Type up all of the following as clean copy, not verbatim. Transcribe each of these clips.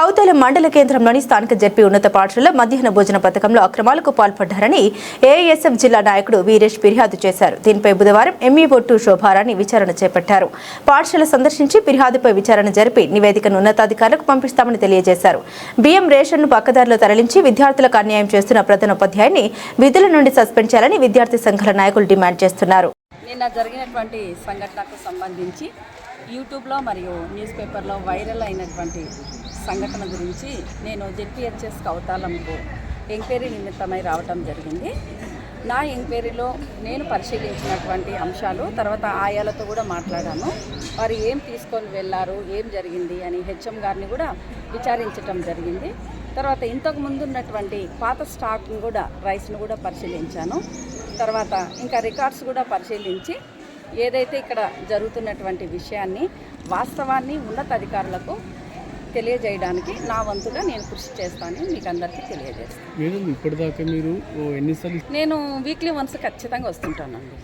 కౌతల మండల కేంద్రంలోని స్థానిక జెడ్పీ ఉన్నత పాఠశాలలో మధ్యాహ్న భోజన పథకంలో అక్రమాలకు పాల్పడ్డారని ఏఎస్ఎఫ్ జిల్లా నాయకుడు వీరేష్ ఫిర్యాదు చేశారు. దీనిపై బుధవారం ఎంఈఓ2 శోభారాణి విచారణ చేపట్టారు. పాఠశాల సందర్శించి ఫిర్యాదుపై విచారణ జరిపి నివేదికను ఉన్నతాధికారులకు పంపిస్తామని తెలియజేశారు. బియ్యం రేషన్ను పక్కదారిలో తరలించి విద్యార్థులకు అన్యాయం చేస్తున్న ప్రధానోపాధ్యాయుని విధుల నుండి సస్పెండ్ చేయాలని విద్యార్థి సంఘాల నాయకులు డిమాండ్ చేస్తున్నారు. నిన్న జరిగినటువంటి సంఘటనకు సంబంధించి యూట్యూబ్లో మరియు న్యూస్ పేపర్లో వైరల్ అయినటువంటి సంఘటన గురించి నేను జెడ్పీహెచ్ఎస్ కౌతాలంకు ఎంక్వైరీ నిమిత్తమై రావటం జరిగింది. నా ఎంక్వైరీలో నేను పరిశీలించినటువంటి అంశాలు తర్వాత ఆయాలతో కూడా మాట్లాడాను. వారు ఏం తీసుకొని వెళ్ళారు, ఏం జరిగింది అని హెచ్ఎం గారిని కూడా విచారించటం జరిగింది. తర్వాత ఇంతకు ముందు ఉన్నటువంటి పాత స్టాక్ను కూడా రైస్ను కూడా పరిశీలించాను. తర్వాత ఇంకా రికార్డ్స్ కూడా పరిశీలించి ఏదైతే ఇక్కడ జరుగుతున్నటువంటి విషయాన్ని వాస్తవాన్ని ఉన్నతాధికారులకు తెలియజేయడానికి నా వంతుగా నేను కృషి చేస్తానని మీకు అందరికీ తెలియజేస్తాను. ఇప్పటిదాకా మీరు ఎన్నిసార్లు? నేను వీక్లీ వన్స్ ఖచ్చితంగా వస్తుంటానండి.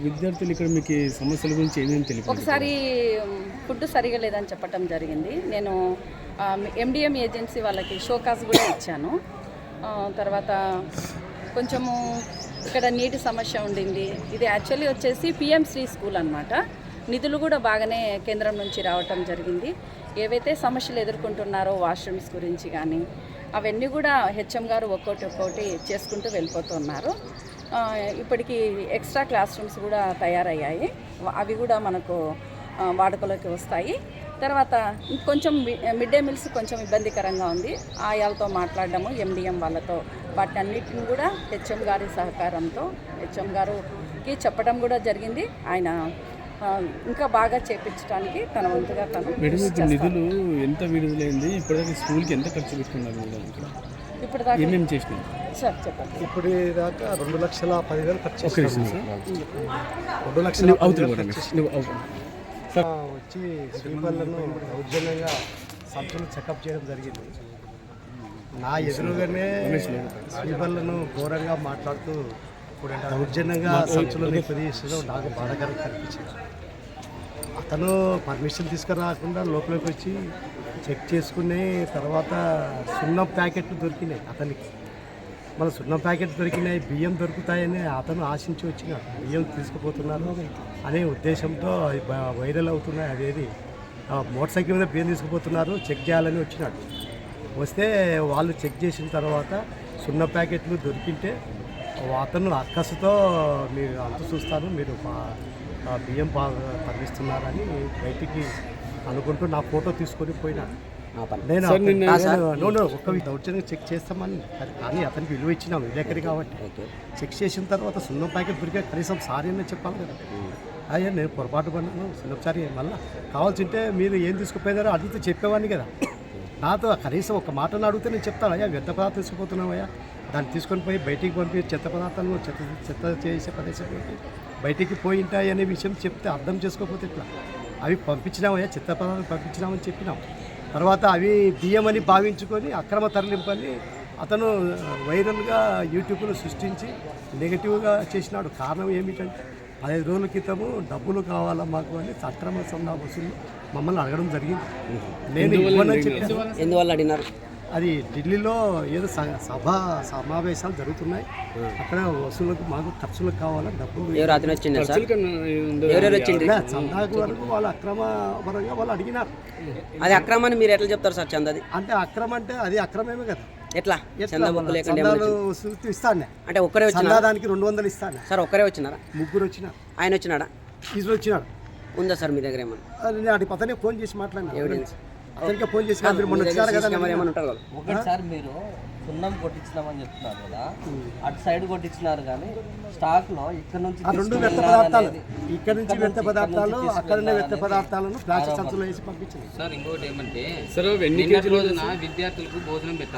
విద్యార్థులు ఇక్కడ మీకు సమస్యల గురించి ఏమేమి తెలియదు? ఒకసారి ఫుడ్ సరిగా లేదని చెప్పడం జరిగింది. నేను ఎండిఎం ఏజెన్సీ వాళ్ళకి షోకాస్ కూడా ఇచ్చాను. తర్వాత కొంచెము ఇక్కడ నీటి సమస్య ఉండింది. ఇది యాక్చువల్లీ వచ్చేసి పిఎంశ్రీ స్కూల్ అన్నమాట. నిధులు కూడా బాగానే కేంద్రం నుంచి రావటం జరిగింది. ఏవైతే సమస్యలు ఎదుర్కొంటున్నారో వాష్రూమ్స్ గురించి కానీ అవన్నీ కూడా హెచ్ఎం గారు ఒక్కొక్కటి చేసుకుంటూ వెళ్ళిపోతున్నారు. ఇప్పటికీ ఎక్స్ట్రా క్లాస్ రూమ్స్ కూడా తయారయ్యాయి. అవి కూడా మనకు వాడుకలోకి వస్తాయి. తర్వాత కొంచెం మిడ్ డే మీల్స్ కొంచెం ఇబ్బందికరంగా ఉంది. ఆయాలతో మాట్లాడడము, ఎండిఎం వాళ్ళతో వాటన్నిటిని కూడా హెచ్ఎం గారి సహకారంతో హెచ్ఎం గారికి చెప్పడం కూడా జరిగింది. ఆయన ఇంకా బాగా చేపించడానికి తన వంతుగా తను నిధులు ఎంత విడుదలైంది, ఇప్పటిదాకా స్కూల్కి ఎంత ఖర్చు పెట్టుకున్నారు? ఇప్పుడు దాకా ఏమేమి చేసినారు సార్ చెప్పండి. ఇప్పుడు దాకా 2,10,10,000 ఖర్చు చేస్తున్నాం. 2,00,000 వచ్చి స్వీపర్లను దౌర్జన్యంగా సంస్థలు చెకప్ చేయడం జరిగింది. నా ఎదురుగానే స్వీపర్లను ఘోరంగా మాట్లాడుతూ దౌర్జన్యంగా సంచులను ప్రదేశంలో నాకు బాధాకరంగా కనిపించింది. అతను పర్మిషన్ తీసుకురాకుండా లోపలికి వచ్చి చెక్ చేసుకునే తర్వాత సున్నం ప్యాకెట్లు దొరికినాయి అతనికి. మన సున్నం ప్యాకెట్ దొరికినాయి, బియ్యం దొరుకుతాయని అతను ఆశించి వచ్చినాడు. బియ్యం తీసుకుపోతున్నారు అనే ఉద్దేశంతో వైరల్ అవుతున్నాయి. అదేది మోటార్ సైకిల్ మీద బియ్యం తీసుకుపోతున్నారు, చెక్ చేయాలని వచ్చినాడు. వస్తే వాళ్ళు చెక్ చేసిన తర్వాత సున్న ప్యాకెట్లు దొరికింటే అతను అక్కసుతో మీరు అంత చూస్తాను, మీరు బియ్యం తరలిస్తున్నారని బయటికి అనుకుంటూ నా ఫోటో తీసుకొని పోయినాడు. నేను ఒక్క దౌర్జన్యంగా చెక్ చేస్తామని, కానీ అతనికి విలువ ఇచ్చినాం విలేకరి కాబట్టి. చెక్ చేసిన తర్వాత సున్నం ప్యాకెట్ దొరికే కనీసం సారీ అని చెప్పాలి కదా. అయ్యా నేను పొరపాటు పడినాను, సున్నం సారీ మళ్ళీ కావాల్సింటే మీరు ఏం తీసుకుపోయినారో అడిగితే చెప్పేవాడిని కదా. నాతో కనీసం ఒక మాటను అడిగితే నేను చెప్తాను, అయ్యా వ్యర్థ పదార్థం తీసుకుపోతున్నావయ్యా, దాన్ని తీసుకొని పోయి బయటికి పంపి చెత్త పదార్థాలను చెత్త చేసే ప్రదేశంలోకి బయటికి పోయి ఉంటాయి అనే విషయం చెప్తే అర్థం చేసుకోకపోతే ఇట్లా అవి పంపించినామయ్యా, చెత్త పదార్థాలు పంపించినామని చెప్పినాం. తర్వాత అవి బియ్యం అని భావించుకొని అక్రమ తరలింపని అతను వైరల్గా యూట్యూబ్లో సృష్టించి నెగిటివ్గా చేసినాడు. కారణం ఏమిటంటే 15 రోజుల క్రితము డబ్బులు కావాలా మాకు అని అక్రమ సందా వసూలు మమ్మల్ని అడగడం జరిగింది. నేను ఇవ్వనని చెప్పాను. ఎందువల్ల అడిగినారు? అది ఢిల్లీలో ఏదో సమావేశాలు జరుగుతున్నాయి, అక్కడ వసూలకు మాకు ఖర్చులకు కావాలా డబ్బులు. చందాకు వరకు వాళ్ళు అక్రమ పరంగా వాళ్ళు అడిగినారు. అది అక్రమాన్ని మీరు ఎట్లా చెప్తారు సార్? చందాది అంటే అక్రమం అంటే అది అక్రమమే కదా. ఎట్లా ఇస్తాను అంటే ఒక్కరే వచ్చిన దానికి 200 ఇస్తాను సార్. ఒక్కరే వచ్చినారా? ముగ్గురు వచ్చినారు. ఆయన వచ్చినాడా? ఈజు వచ్చినాడు. ఉందా సార్ మీ దగ్గర ఏమన్నా? అటు పతనే ఫోన్ చేసి మాట్లాడినా, ఎవిడెన్స్ అతనికి ఫోన్ చేసి మొన్న వచ్చారు కదా. ఒకటి సార్ మీరు సున్నం కొట్టించినామని చెప్తున్నారు కదా, అటు సైడ్ కొట్టించినారు కానీ స్టాక్ లో ఇక్కడ నుంచి 2 వ్యర్థ పదార్థాలు, ఇక్కడ నుంచి వ్యర్థ పదార్థాలు, అక్కడనే వ్యర్థ పదార్థాలను ప్లాస్టిక్ సంచులు వేసి పంపించారు. సార్ ఇంకోటి ఏమంటే సార్, ఎన్ని రోజున విద్యార్థులకు భోజనం పెట్టారు.